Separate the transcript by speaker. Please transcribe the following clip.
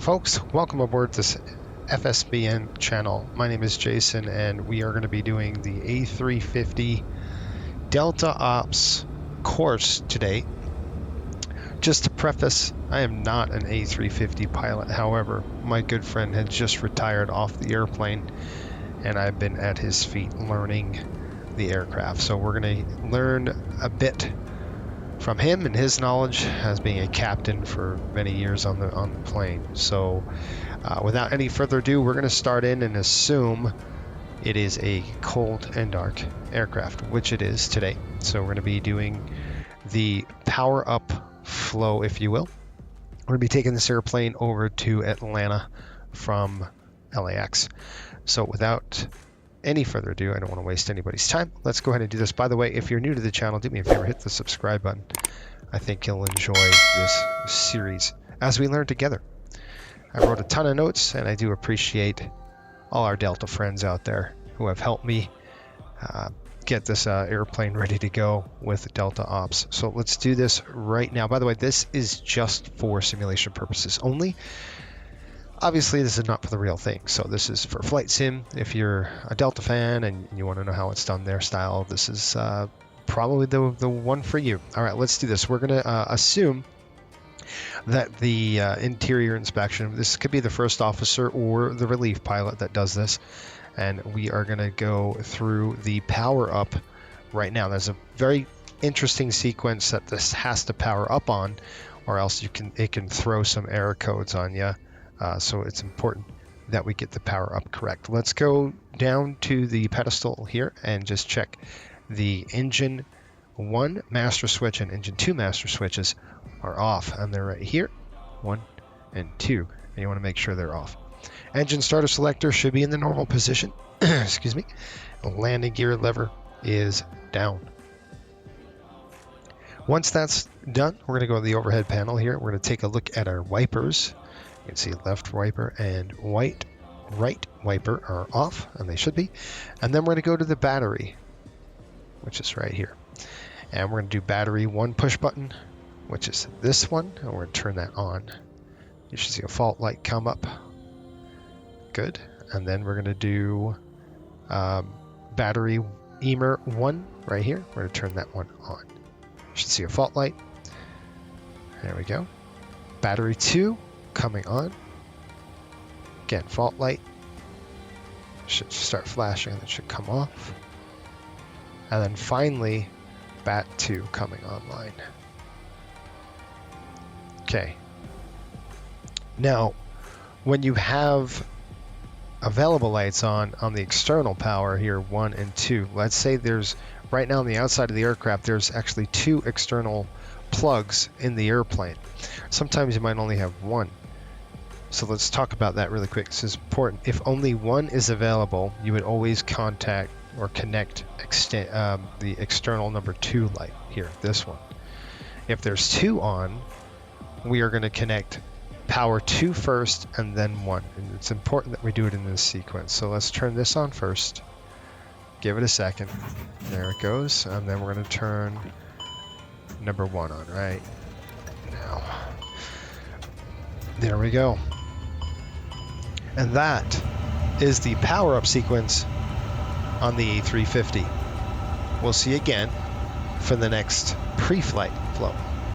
Speaker 1: Folks, welcome aboard this FSBN channel. My name is Jason, and we are going to be doing the A350 Delta Ops course today. Just to preface, I am not an A350 pilot. However, my good friend had just retired off the airplane, and I've been at his feet learning the aircraft. So we're going to learn a bit from him and his knowledge as being a captain for many years on the plane. So without any further ado, we're going to start in and assume it is a cold and dark aircraft, which it is today. So we're going to be doing the power up flow, if you will. We're going to be taking this airplane over to Atlanta from LAX. So without any further ado, I don't want to waste anybody's time. Let's go ahead and do this. By the way, if you're new to the channel, do me a favor, hit the subscribe button. I think you'll enjoy this series as we learn together. I wrote a ton of notes, and I do appreciate all our Delta friends out there who have helped me get this airplane ready to go with Delta Ops. So let's do this right now. By the way, this is just for simulation purposes only. Obviously, this is not for the real thing. So this is for flight sim. If you're a Delta fan and you want to know how it's done their style, this is probably the one for you. All right, let's do this. We're going to assume that the interior inspection, this could be the first officer or the relief pilot that does this. And we are going to go through the power up right now. There's a very interesting sequence that this has to power up on, or else it can throw some error codes on you. So it's important that we get the power up correct. Let's go down to the pedestal here and just check the engine 1 master switch and engine 2 master switches are off, and they're right here, 1 and 2, and you want to make sure they're off. Engine starter selector should be in the normal position. Excuse me. Landing gear lever is down. Once that's done, we're going to go to the overhead panel here. We're going to take a look at our wipers. You can see left wiper and right wiper are off, and they should be. And then we're going to go to the battery, which is right here. And we're going to do battery 1 push button, which is this one, and we're going to turn that on. You should see a fault light come up. Good. And then we're going to do battery Emer 1 right here. We're going to turn that one on. You should see a fault light. There we go. Battery 2 coming on. Again, fault light. Should start flashing and it should come off. And then finally, bat 2 coming online. Okay. Now, when you have available lights on the external power here, 1 and 2, let's say there's, right now on the outside of the aircraft, there's actually 2 external plugs in the airplane. Sometimes you might only have 1. So let's talk about that really quick. This is important. If only 1 is available, you would always contact or connect the external number 2 light here, this one. If there's 2 on, we are going to connect power 2 first and then 1. And it's important that we do it in this sequence. So let's turn this on first. Give it a second. There it goes. And then we're going to turn number 1 on right now. There we go. And that is the power up sequence on the A350. We'll see you again for the next pre-flight flow.